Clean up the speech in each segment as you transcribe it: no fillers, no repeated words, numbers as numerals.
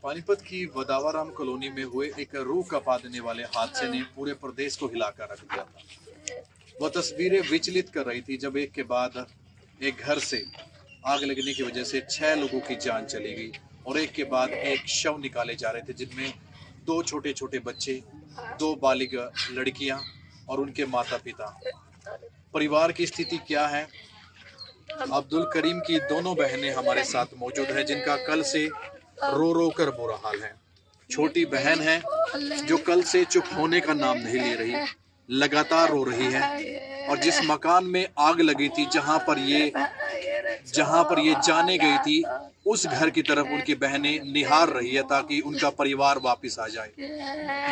पानीपत की वदावाराम कॉलोनी में हुए एक रूह कपा देने वाले हादसे ने पूरे प्रदेश को हिलाकर रख दिया था। वह तस्वीरें विचलित कर रही थी जब एक के बाद एक घर से आग लगने की वजह से 6 लोगों की जान चली गई और एक के बाद एक शव निकाले जा रहे थे, जिनमें 2 छोटे छोटे बच्चे, 2 बालिग लड़कियां और उनके माता पिता। परिवार की स्थिति क्या है? अब्दुल करीम की दोनों बहनें हमारे साथ मौजूद हैं, जिनका कल से रो रो कर बुरा हाल है। छोटी बहन है जो कल से चुप होने का नाम नहीं ले रही, लगातार रो रही है। और जिस मकान में आग लगी थी, जहां पर ये जाने गई थी, उस घर की तरफ उनकी बहनें निहार रही है ताकि उनका परिवार वापस आ जाए।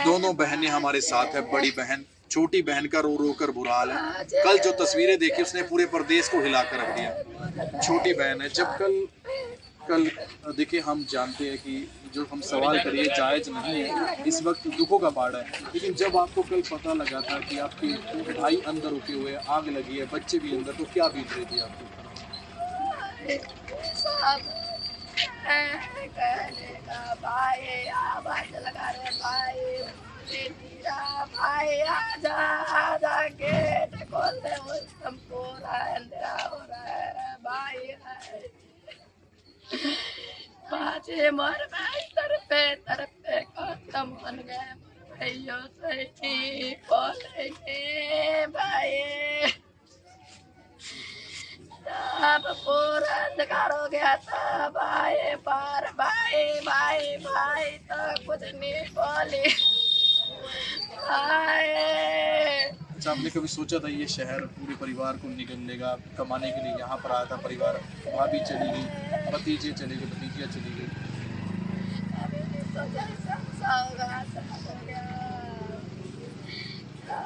दोनों बहनें हमारे साथ है। बड़ी बहन, छोटी बहन का रो रो कर बुरा हाल है। कल जो तस्वीरें देखी उसने पूरे प्रदेश को हिला कर रख दिया। छोटी बहन है। जब कल देखिए, हम जानते हैं कि जो हम सवाल करिए जायज नहीं है, इस वक्त दुखों का पहाड़ है, लेकिन जब आपको कल पता लगा था कि आपके भाई अंदर रुके हुए, आग लगी है, बच्चे भी अंदर, तो क्या बीत रही थी आपको? भाई आजा आजा, गेट खोल दे, हमको अंधेरा हो रहा है भाई। बाजे मोर भाई तरफे खत्म बन गए भाइयों से बोले भाई। अब पूरा अंधकार हो गया था भाई, पर भाई भाई भाई तो कुछ नहीं बोली भाई। अच्छा, आपने कभी सोचा था ये शहर पूरे परिवार को निगल लेगा? कमाने के लिए यहाँ पर आया था परिवार, भाभी चली गई, भतीजे चले गए, भतीजियाँ चली गई।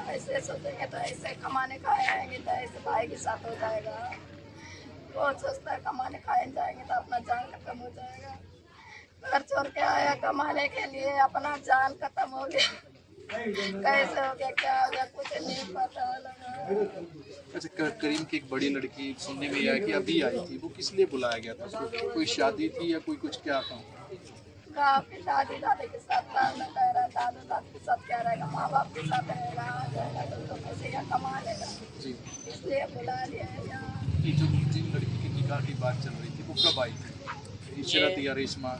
ऐसे सोचेंगे तो ऐसे कमाने खाए आएंगे तो ऐसे भाई के साथ हो जाएगा। बहुत सोचता है कमाने खाए जाएंगे तो अपना जान खत्म हो जाएगा। घर छोड़ के आया कमाने के लिए, अपना जान खत्म हो गया। कैसे हो गया, क्या हो गया, कुछ नहीं पता लगा। अच्छा, करीम की एक बड़ी लड़की सुनने में आया कि अभी आई थी, वो किस लिए बुलाया गया था उसको? कोई शादी थी या कोई कुछ, क्या था? गाँव की दादी दादी के साथ रहना कह रहा है, दादा दादी के साथ क्या रहेगा, माँ बाप के साथ रहेगा, आ जाएगा तो पैसे या कमा लेगा जी, इसलिए बुला लिया है यहाँ। कि जो जिन लड़की की निकाह की बात चल रही थी वो कब आई थी? इशरत या रेशमा?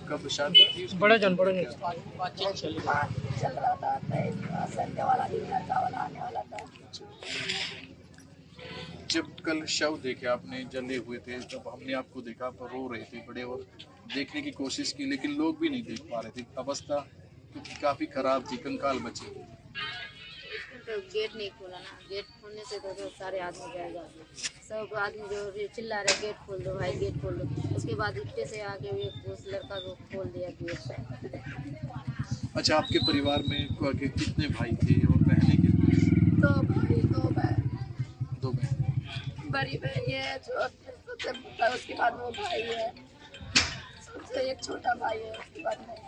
कब शादी थी? बड़े जन बातचीत चल रहा था, संडे वाला दिन लड़का वाला आने वाला था। जब कल शव देखे आपने, जले हुए थे, तब हमने आपको देखा, आप रो रहे थे बड़े, और देखने की कोशिश की, लेकिन लोग भी नहीं देख पा रहे थे। अवस्था क्योंकि काफी खराब थी, कंकाल बचे। तो गेट नहीं खोला ना, गेट खोलने से तो सारे आदमी जाएगा, सब आदमी जो चिल्ला रहे गेट खोल दो भाई, गेट खोल दो। उसके बाद इतने से आके उस लड़का को खोल दिया गेट। अच्छा, आपके परिवार में कितने भाई थे और बहनें कितनी? 2 भाई 2 बहन। 2 बहन। बड़ी बहन है सबसे बड़ा, उसके बाद वो भाई है, सबसे एक छोटा भाई है, उसके बाद मैं।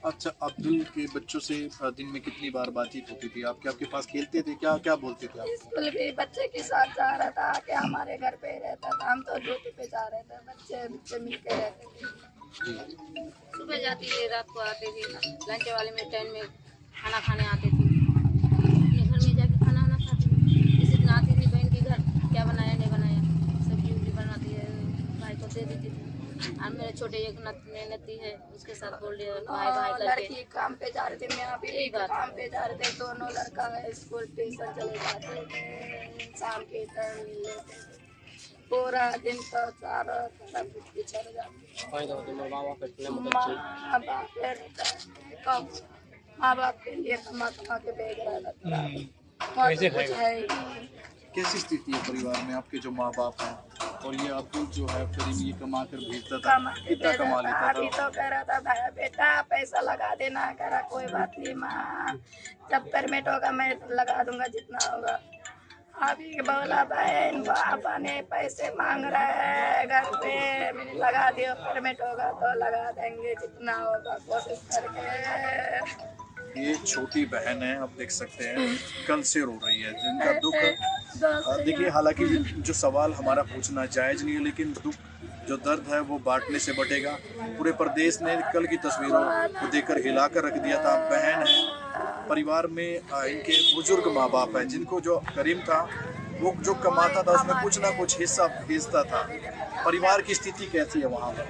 अच्छा, अब्दुल के बच्चों से दिन में कितनी बार बातचीत होती थी? आपके पास खेलते थे? क्या क्या बोलते थे आप? स्कूल भी बच्चे के साथ जा रहा था, कि हमारे घर पे रहता था, हम तो ड्यूटी पे जा रहे थे, बच्चे मिलके रहते थे जी। सुबह जाती थी, रात को आती थी, लंच वाले में टाइम में खाना खाने आती थी, अपने घर में जाके खाना वाना खाती थी। किसी दिन आती थी बहन के घर, क्या बनाया नहीं बनाया, सब्जी उब्जी बनाती है, भाई को दे देती थी। और मेरे छोटे एक नती है, उसके साथ बोल रही है भाई भाई करके। लड़की काम पे जा रहे थे, मैं अभी काम पे जा रहे थे, दोनों लड़का स्कूल ट्यूशन चले जाते थे, शाम के टाइम मिल लेते थे, पूरा दिन तो चारों तरफ बिछड़ जाते। माँ बाप के लिए कमा के भेज रहा था। कैसी स्थिति है परिवार में? आपके जो माँ बाप हैं और ये अब्दुल जो है करीम, ये कमा कर भेजता था, कितना कमा लेता था? अभी तो कह रहा था भाई बेटा पैसा लगा देना, कह रहा कोई बात नहीं माँ, जब पेमेंट होगा मैं लगा दूंगा जितना होगा। अभी बोला बहन पापा ने पैसे मांग रहे हैं घर पे, मैंने लगा दिया, पेमेंट होगा तो लगा देंगे जितना होगा, कोशिश करके। ये छोटी बहन है, आप देख सकते हैं, कल से रो रही है, जिनका दुख देखिए। हालांकि जो सवाल हमारा पूछना जायज नहीं है, लेकिन दुख जो दर्द है वो बांटने से बटेगा। पूरे प्रदेश ने कल की तस्वीरों को देखकर हिलाकर रख दिया था। बहन है, परिवार में इनके बुजुर्ग माँ बाप है, जिनको जो करीम था वो जो कमाता था उसमें कुछ ना कुछ हिस्सा भेजता था। परिवार की स्थिति कैसी है वहाँ पर?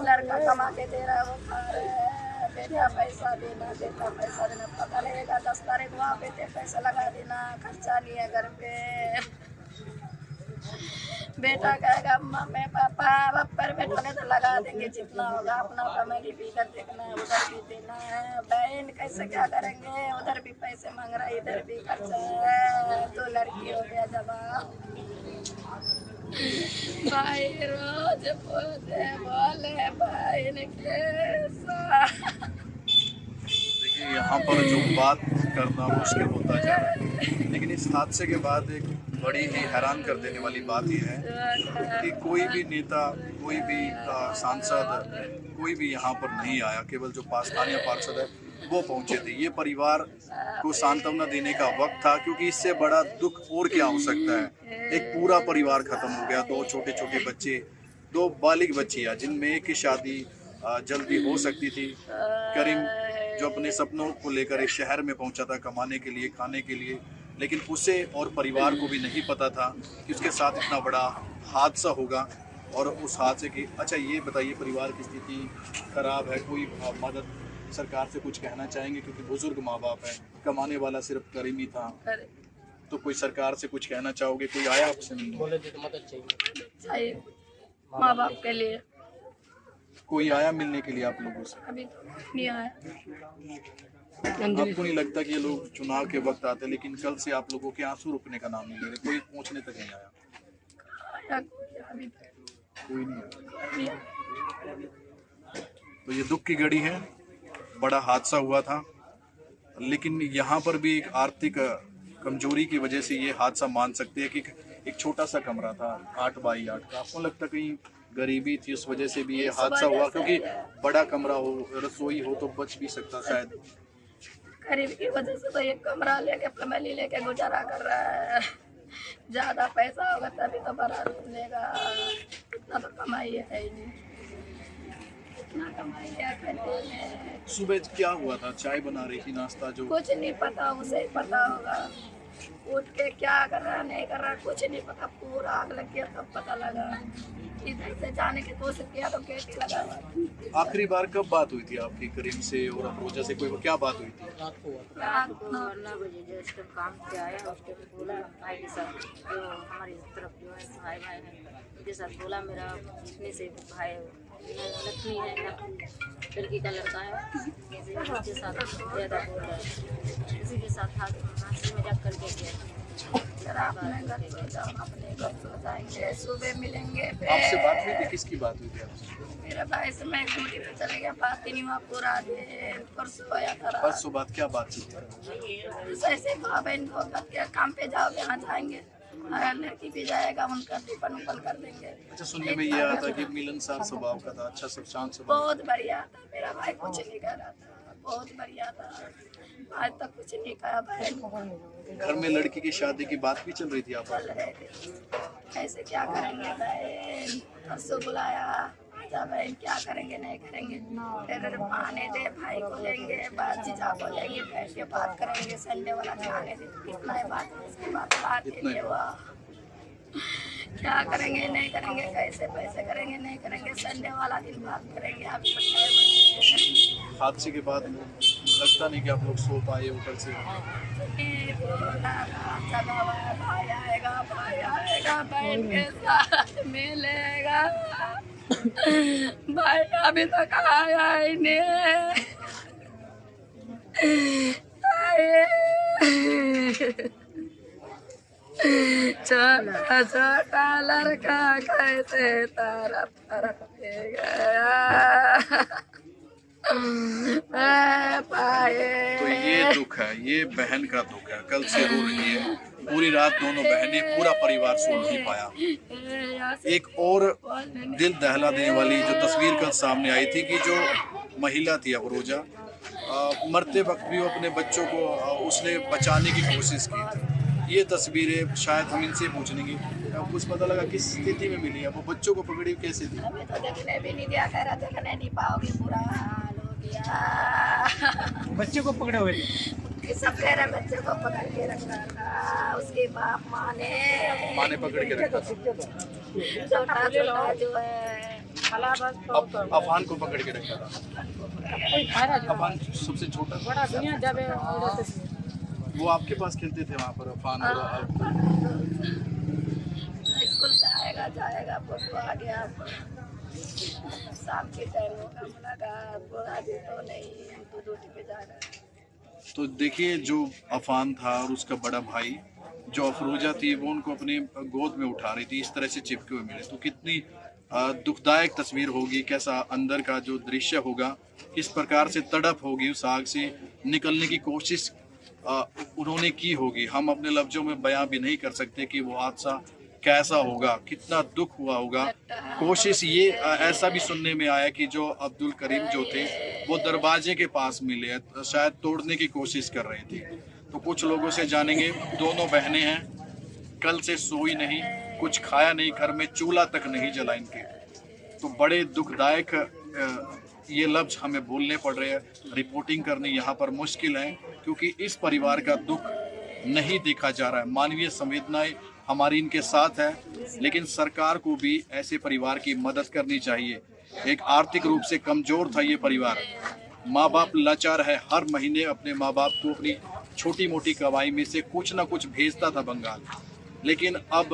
लड़का कमा के दे रहा है, वो खा रहे हैं। बेटा पैसा देना, बेटा पैसा देना, पता लगेगा 10 तारीख वहाँ बेटे पैसा लगा देना, खर्चा नहीं है घर पे। बेटा कहेगा मम्मी पापा बप्पर बेटा तो लगा देंगे जितना होगा, अपना कमाई भी कर देखना है, उधर भी देना है। बहन कैसे क्या करेंगे, उधर भी पैसे मांग रहा है, इधर भी खर्चा है। 2 लड़की हो गया जमा। भाई रोज बोले भाई कैसा। देखिए यहाँ पर जो बात करना मुश्किल होता जा रहा है, लेकिन इस हादसे के बाद एक बड़ी ही हैरान कर देने वाली बात यह है कि कोई भी नेता, कोई भी सांसद, कोई भी यहाँ पर नहीं आया। केवल जो स्थानीय पार्षद है वो पहुंचे थे। ये परिवार को सांत्वना देने का वक्त था, क्योंकि इससे बड़ा दुख और क्या हो सकता है। एक पूरा परिवार खत्म हो गया, 2 छोटे छोटे बच्चे, 2 बालिग बच्चियां, जिनमें एक की शादी जल्दी हो सकती थी। करीम जो अपने सपनों को लेकर एक शहर में पहुंचा था कमाने के लिए, खाने के लिए, लेकिन उसे और परिवार को भी नहीं पता था कि उसके साथ इतना बड़ा हादसा होगा। और उस हादसे की, अच्छा ये बताइए, परिवार की स्थिति खराब है, कोई मदद सरकार से कुछ कहना चाहेंगे? क्योंकि बुजुर्ग माँ बाप है, कमाने वाला सिर्फ करीम ही था, तो कोई सरकार से कुछ कहना चाहोगे? कोई आया आपसे मिलने? बोले तो मदद चाहिए माँ बाप के लिए। कोई आया मिलने के लिए आप लोगों से? अभी तो नहीं आया। आपको नहीं लगता कि ये लोग चुनाव के वक्त आते, लेकिन कल से आप लोगों के आंसू रुकने का नाम नहीं ले रहे, कोई पहुंचने तक नहीं आया? कोई नहीं आया। तो ये दुख की घड़ी है, बड़ा हादसा हुआ था, लेकिन यहाँ पर भी एक आर्थिक कमजोरी की वजह से ये हादसा मान सकते हैं कि एक छोटा सा कमरा था 8 बाई 8 का। आपको लगता कहीं गरीबी थी उस वजह से भी ये हादसा हुआ? क्योंकि बड़ा कमरा हो, रसोई हो तो बच भी सकता शायद। गरीबी की वजह से तो एक कमरा लेके फैमिली लेके गुजारा कर रहा है। ज्यादा पैसा होगा तभी तो बड़ा रूम लेगा, इतना तो कमाई है ही नहीं। सुबह क्या हुआ था? चाय बना रही थी, नाश्ता? जो कुछ नहीं पता, उसे ही पता होगा। उठ के क्या कर रहा नहीं कर रहा कुछ नहीं पता। पूरा आग लग गया तब पता लगा। इधर से जाने की कोशिश किया तो गेट ही लगा हुआ। आखिरी बार कब बात हुई थी आपकी करीम से और अफरोजा से? कोई क्या बात हुई थी? रात को 9 बजे जस्ट काम से आया, उसके बोला भाई के साथ, जो हमारी तरफ जो है भाई है उनके साथ बोला, मेरा इतने से भाई लक्ष्मी है, लड़की का लड़का है, उसके साथ ज़्यादा बोल रहा है, उसी के साथ हंसी मजाक करके गया। अपने घर सो जाओ, अपने घर सो जाएंगे, सुबह मिलेंगे। आपसे बात हुई थी? किसकी बात हुई थी आपसे? मेरा भाई से मैं ड्यूटी पे चले गया, बात ही नहीं हुआ पूरा दिन। परसों आया था, परसों बात क्या बात थी? ऐसे भाई बहन को काम पे जाओ, यहाँ जाएंगे, अगर लड़की भी जाएगा उनका टिफन उफन कर देंगे। अच्छा, सुनने में ये आया था कि मिलनसार स्वभाव का था, अच्छा सब शांत स्वभाव। बहुत बढ़िया था मेरा भाई, कुछ नहीं कह रहा था, बहुत बढ़िया था, आज तक कुछ नहीं कहा। बहन घर में लड़की की शादी की बात भी चल रही थी? आप ऐसे क्या करेंगे बहन, परसों बुलाया, आजा बहन क्या करेंगे नहीं करेंगे, फिर आने दे भाई को लेंगे, जीजा को लेंगे, बैठ के बात करेंगे, संडे वाला आने दे, कितना है बात, उसके बाद बात नहीं हुआ। क्या करेंगे नहीं करेंगे, कैसे पैसे करेंगे नहीं करेंगे, संडे वाला दिन बात करेंगे। आप हादसे के बाद लगता नहीं कि आप लोग सो पाए होटल से? भाई आएगा बहन के साथ मिलेगा, भाई अभी तक आया ही नहीं। छोटा छोटा लड़का कैसे तरफ गया। तो ये दुख है, ये बहन का दुख है, कल से रो रही है पूरी रात, दोनों बहनें, पूरा परिवार सो नहीं पाया। एक और दिल दहला देने वाली जो तस्वीर कल सामने आई थी कि जो महिला थी अफरोजा, मरते वक्त भी वो अपने बच्चों को उसने बचाने की कोशिश की थी। ये तस्वीरें शायद हम इनसे पूछने की कुछ पता लगा किस स्थिति में मिली है, वो बच्चों को पकड़ी कैसे थी? हमें तो देखने भी नहीं दिया, कह रहा देखने नहीं पाओगे, बुरा हाल हो गया। बच्चे को पकड़े हुए थे, सब कह रहे बच्चे को पकड़ के रखा था, उसके बाप माँ ने पकड़ के रखा था। छोटा छोटा जो है अफान को पकड़ के रखा था। अफान सबसे छोटा वो आपके पास खेलते थे वहाँ पर अफान और स्कूल से आएगा जाएगा, वो आ गया शाम के टाइम होगा, मुलाकात आज तो नहीं, हम तो ड्यूटी पे जा रहे हैं। तो देखिए जो अफान था और उसका बड़ा भाई जो अफरोजा थी वो उनको अपने गोद में उठा रही थी, इस तरह से चिपके हुए मिले। तो कितनी दुखदायक तस्वीर होगी, कैसा अंदर का जो दृश्य होगा, किस प्रकार से तड़प होगी, उस आग से निकलने की कोशिश उन्होंने की होगी। हम अपने लफ्जों में बयां भी नहीं कर सकते कि वो हादसा कैसा होगा, कितना दुख हुआ होगा। कोशिश ये ऐसा भी सुनने में आया कि जो अब्दुल करीम जो थे वो दरवाजे के पास मिले, शायद तोड़ने की कोशिश कर रहे थे। तो कुछ लोगों से जानेंगे, दोनों बहनें हैं, कल से सोई नहीं, कुछ खाया नहीं, घर में चूल्हा तक नहीं जला इनके। तो बड़े दुखदायक ये लफ्ज हमें बोलने पड़ रहे हैं, रिपोर्टिंग करनी यहाँ पर मुश्किल है क्योंकि इस परिवार का दुख नहीं देखा जा रहा है। मानवीय संवेदनाएं हमारी इनके साथ है, लेकिन सरकार को भी ऐसे परिवार की मदद करनी चाहिए। एक आर्थिक रूप से कमजोर था ये परिवार, माँ बाप लाचार है, हर महीने अपने माँ बाप को अपनी छोटी मोटी कमाई में से कुछ ना कुछ भेजता था बंगाल। लेकिन अब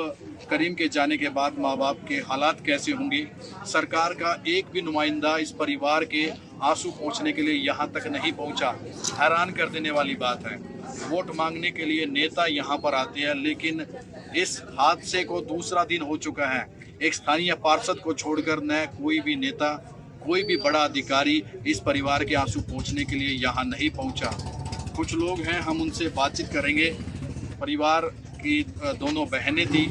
करीम के जाने के बाद माँ बाप के हालात कैसे होंगे, सरकार का एक भी नुमाइंदा इस परिवार के आंसू पोंछने के लिए यहाँ तक नहीं पहुँचा। हैरान कर देने वाली बात है। वोट मांगने के लिए नेता यहाँ पर आते हैं, लेकिन इस हादसे को दूसरा दिन हो चुका है, एक स्थानीय पार्षद को छोड़कर न कोई भी नेता, कोई भी बड़ा अधिकारी इस परिवार के आंसू पोंछने के लिए यहाँ नहीं पहुँचा। कुछ लोग हैं, हम उनसे बातचीत करेंगे। परिवार की दोनों बहनें थी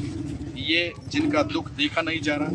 ये, जिनका दुख देखा नहीं जा रहा।